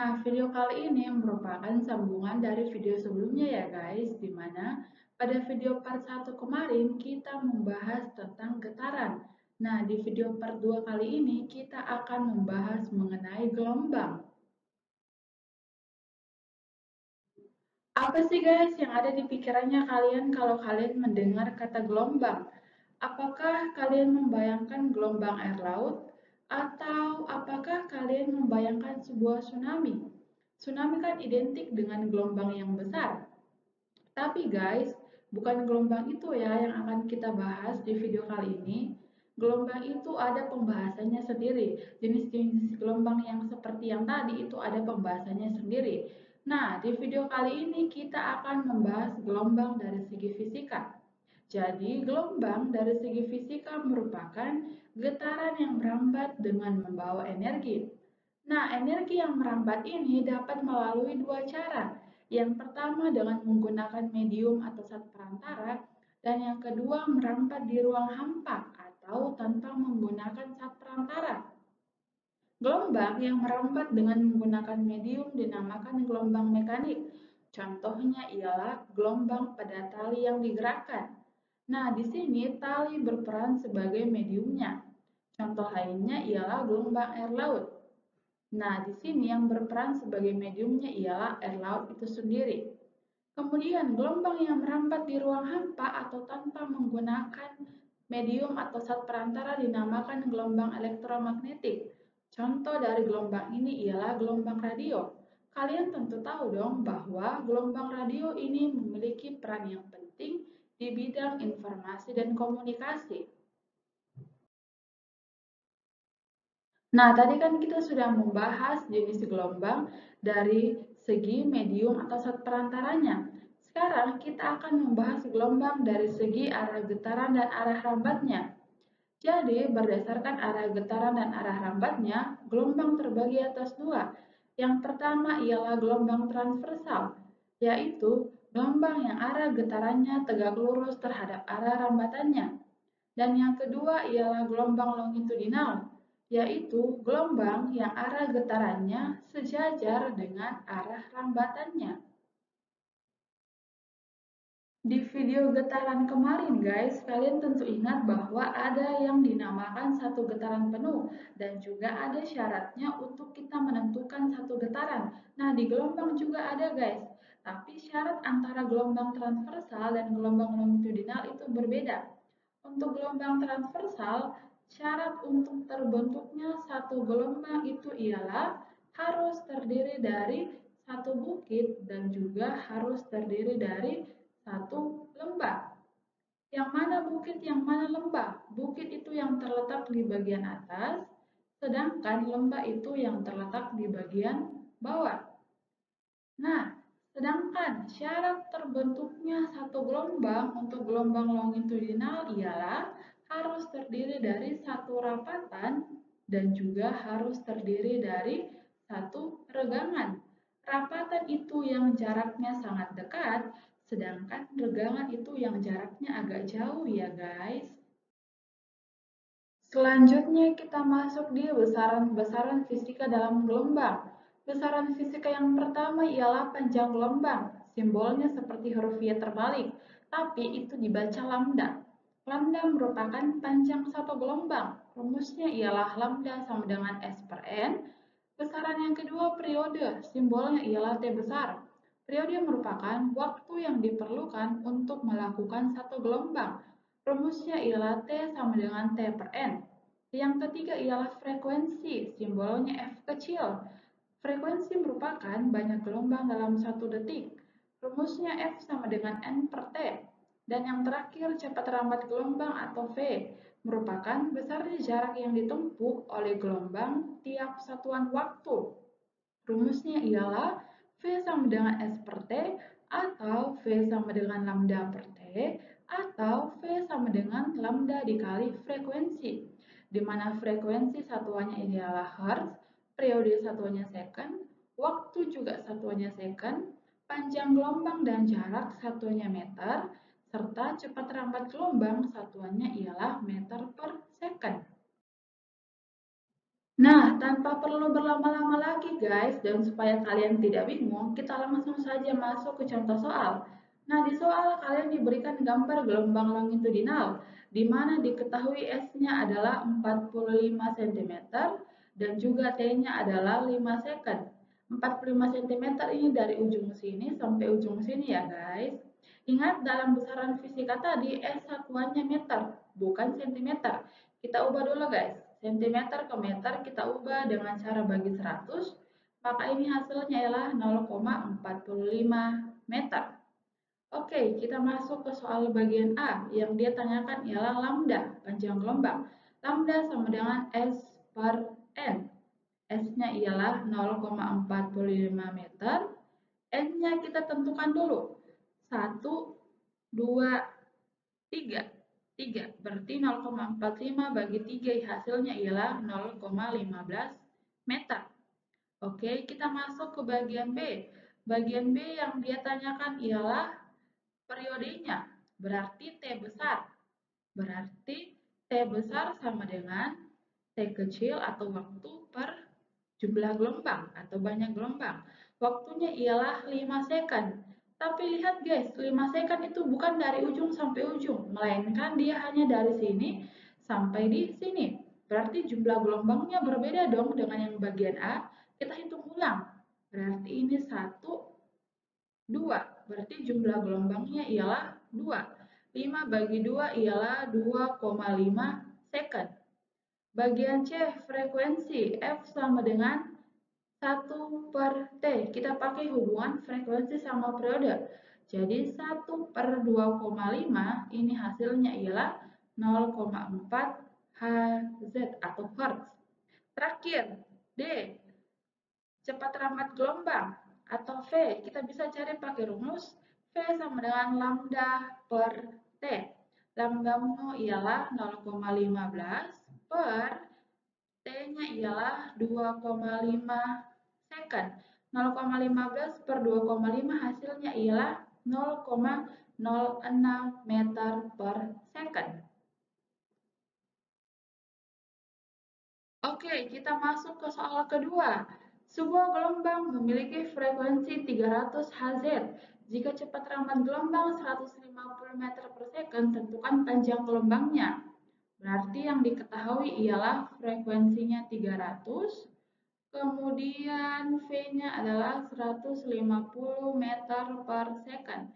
Nah, video kali ini merupakan sambungan dari video sebelumnya ya guys, di mana pada video part 1 kemarin kita membahas tentang getaran. Nah, di video part 2 kali ini kita akan membahas mengenai gelombang. Apa sih guys yang ada di pikirannya kalian kalau kalian mendengar kata gelombang? Apakah kalian membayangkan gelombang air laut? Atau apakah kalian membayangkan sebuah tsunami? Tsunami kan identik dengan gelombang yang besar. Tapi guys, bukan gelombang itu ya yang akan kita bahas di video kali ini. Gelombang itu ada pembahasannya sendiri. Jenis-jenis gelombang yang seperti yang tadi itu ada pembahasannya sendiri. Nah, di video kali ini kita akan membahas gelombang dari segi fisika. Jadi, gelombang dari segi fisika merupakan getaran yang merambat dengan membawa energi. Nah, energi yang merambat ini dapat melalui dua cara. Yang pertama dengan menggunakan medium atau zat perantara, dan yang kedua merambat di ruang hampa atau tanpa menggunakan zat perantara. Gelombang yang merambat dengan menggunakan medium dinamakan gelombang mekanik. Contohnya ialah gelombang pada tali yang digerakkan. Nah, di sini tali berperan sebagai mediumnya. Contoh lainnya ialah gelombang air laut. Nah, di sini yang berperan sebagai mediumnya ialah air laut itu sendiri. Kemudian, gelombang yang merambat di ruang hampa atau tanpa menggunakan medium atau zat perantara dinamakan gelombang elektromagnetik. Contoh dari gelombang ini ialah gelombang radio. Kalian tentu tahu dong bahwa gelombang radio ini memiliki peran yang penting di bidang informasi dan komunikasi. Nah, tadi kan kita sudah membahas jenis gelombang dari segi medium atau zat perantaranya. Sekarang kita akan membahas gelombang dari segi arah getaran dan arah rambatnya. Jadi, berdasarkan arah getaran dan arah rambatnya, gelombang terbagi atas dua. Yang pertama ialah gelombang transversal, yaitu gelombang yang arah getarannya tegak lurus terhadap arah rambatannya. Dan yang kedua ialah gelombang longitudinal, yaitu gelombang yang arah getarannya sejajar dengan arah rambatannya. Di video getaran kemarin guys, kalian tentu ingat bahwa ada yang dinamakan satu getaran penuh dan juga ada syaratnya untuk kita menentukan satu getaran. Nah, di gelombang juga ada guys, tapi syarat antara gelombang transversal dan gelombang longitudinal itu berbeda. Untuk gelombang transversal, syarat untuk terbentuknya satu gelombang itu ialah harus terdiri dari satu bukit dan juga harus terdiri dari satu lembah. Yang mana bukit, yang mana lembah? Bukit itu yang terletak di bagian atas, sedangkan lembah itu yang terletak di bagian bawah. Nah, sedangkan syarat terbentuknya satu gelombang untuk gelombang longitudinal ialah harus terdiri dari satu rapatan dan juga harus terdiri dari satu regangan. Rapatan itu yang jaraknya sangat dekat, sedangkan regangan itu yang jaraknya agak jauh ya guys. Selanjutnya kita masuk di besaran-besaran fisika dalam gelombang. Besaran fisika yang pertama ialah panjang gelombang. Simbolnya seperti huruf Y terbalik, tapi itu dibaca lambda. Lambda merupakan panjang satu gelombang. Rumusnya ialah lambda sama dengan S per N. Besaran yang kedua periode, simbolnya ialah T besar. Periode merupakan waktu yang diperlukan untuk melakukan satu gelombang. Rumusnya ialah T sama dengan T per N. Yang ketiga ialah frekuensi, simbolnya F kecil. Frekuensi merupakan banyak gelombang dalam satu detik. Rumusnya F sama dengan N per T. Dan yang terakhir cepat rambat gelombang atau V, merupakan besarnya jarak yang ditempuh oleh gelombang tiap satuan waktu. Rumusnya ialah V sama dengan S per T, atau V sama dengan lambda per T, atau V sama dengan lambda dikali frekuensi, di mana frekuensi satuannya ialah Hertz, periode satuannya second, waktu juga satuannya second, panjang gelombang dan jarak satuannya meter, serta cepat rambat gelombang satuannya ialah meter per second. Nah, tanpa perlu berlama-lama lagi guys, dan supaya kalian tidak bingung, kita langsung saja masuk ke contoh soal. Nah, di soal kalian diberikan gambar gelombang longitudinal, di mana diketahui S-nya adalah 45 cm dan juga T-nya adalah 5 second. 45 cm ini dari ujung sini sampai ujung sini ya guys. Ingat dalam besaran fisika tadi, S satuannya meter, bukan cm. Kita ubah dulu guys. Centimeter ke meter kita ubah dengan cara bagi 100, maka ini hasilnya ialah 0,45 meter. Oke, kita masuk ke soal bagian A yang dia tanyakan ialah lambda, panjang gelombang. Lambda sama dengan S per N. S-nya ialah 0,45 meter. N-nya kita tentukan dulu. 1, 2, 3. 3 berarti 0,45 bagi 3 hasilnya ialah 0,15 meter. Oke, kita masuk ke bagian B. Bagian B yang dia tanyakan ialah periodenya. Berarti T besar. Berarti T besar sama dengan T kecil atau waktu per jumlah gelombang atau banyak gelombang. Waktunya ialah 5 second. Tapi lihat guys, 5 second itu bukan dari ujung sampai ujung, melainkan dia hanya dari sini sampai di sini. Berarti jumlah gelombangnya berbeda dong dengan yang bagian A. Kita hitung ulang. Berarti ini 1, 2. Berarti jumlah gelombangnya ialah 2. 5 bagi 2 ialah 2,5 second. Bagian C, frekuensi F sama dengan 1 per T. Kita pakai hubungan frekuensi sama periode. Jadi 1 per 2,5 ini hasilnya ialah 0,4 Hz atau Hertz. Terakhir, D, cepat rambat gelombang atau V. Kita bisa cari pakai rumus V sama dengan lambda per T. Lambda-mu ialah 0,15 per T-nya ialah 2,5 second. 0,15 per 2,5 hasilnya ialah 0,06 meter per second. Oke, kita masuk ke soal kedua. Sebuah gelombang memiliki frekuensi 300 Hz. Jika cepat rambat gelombang 150 meter per second, tentukan panjang gelombangnya. Berarti yang diketahui ialah frekuensinya 300, kemudian V-nya adalah 150 meter per second.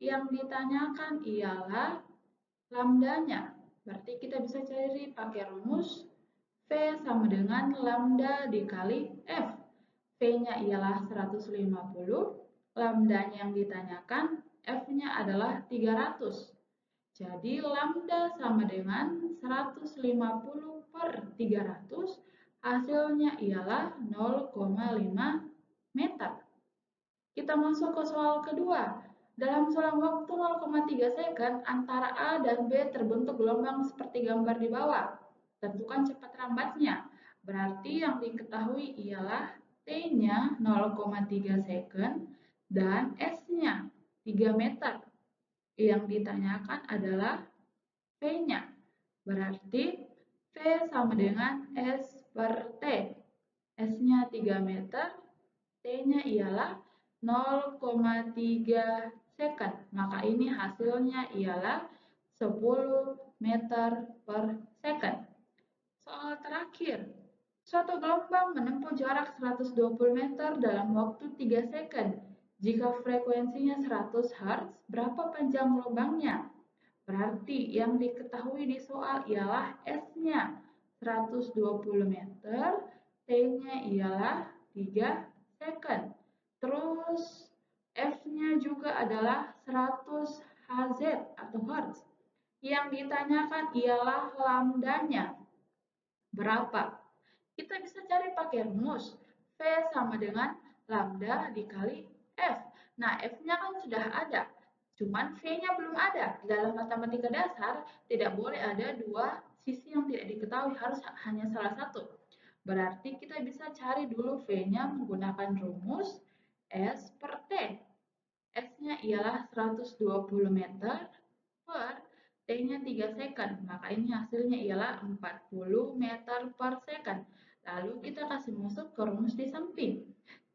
Yang ditanyakan ialah lambdanya. Berarti kita bisa cari pakai rumus V sama dengan lambda dikali F. V-nya ialah 150, lambdanya yang ditanyakan, F-nya adalah 300. Jadi lambda sama dengan 150 per 300, hasilnya ialah 0,5 meter. Kita masuk ke soal kedua. Dalam selang waktu 0,3 second, antara A dan B terbentuk gelombang seperti gambar di bawah. Tentukan cepat rambatnya. Berarti yang diketahui ialah T-nya 0,3 second dan S-nya 3 meter. Yang ditanyakan adalah V-nya. Berarti V sama dengan S per T. S-nya 3 meter, T-nya ialah 0,3 second. Maka ini hasilnya ialah 10 meter per second. Soal terakhir. Suatu gelombang menempuh jarak 120 meter dalam waktu 3 second. Jika frekuensinya 100 Hz, berapa panjang gelombangnya? Berarti yang diketahui di soal ialah S-nya 120 meter, T-nya ialah 3 second. Terus F-nya juga adalah 100 Hz atau Hertz. Yang ditanyakan ialah lambdanya. Berapa? Kita bisa cari pakai rumus. V sama dengan lambda dikali F. Nah, F-nya kan sudah ada. Cuman V-nya belum ada. Dalam matematika dasar, tidak boleh ada dua sisi yang tidak diketahui. Harus hanya salah satu. Berarti kita bisa cari dulu V-nya menggunakan rumus S per T. S-nya ialah 120 meter per T-nya 3 second. Maka ini hasilnya ialah 40 meter per second. Lalu kita kasih masuk ke rumus di samping.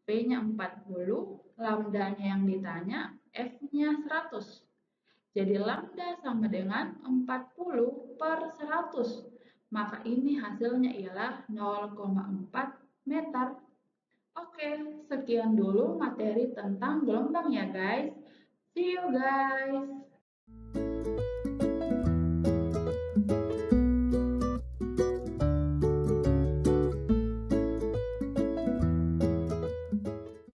V-nya 40, lambdanya yang ditanya, F-nya 100. Jadi lambda sama dengan 40 per 100. Maka ini hasilnya ialah 0,4 meter. Oke, sekian dulu materi tentang gelombang ya guys. See you guys.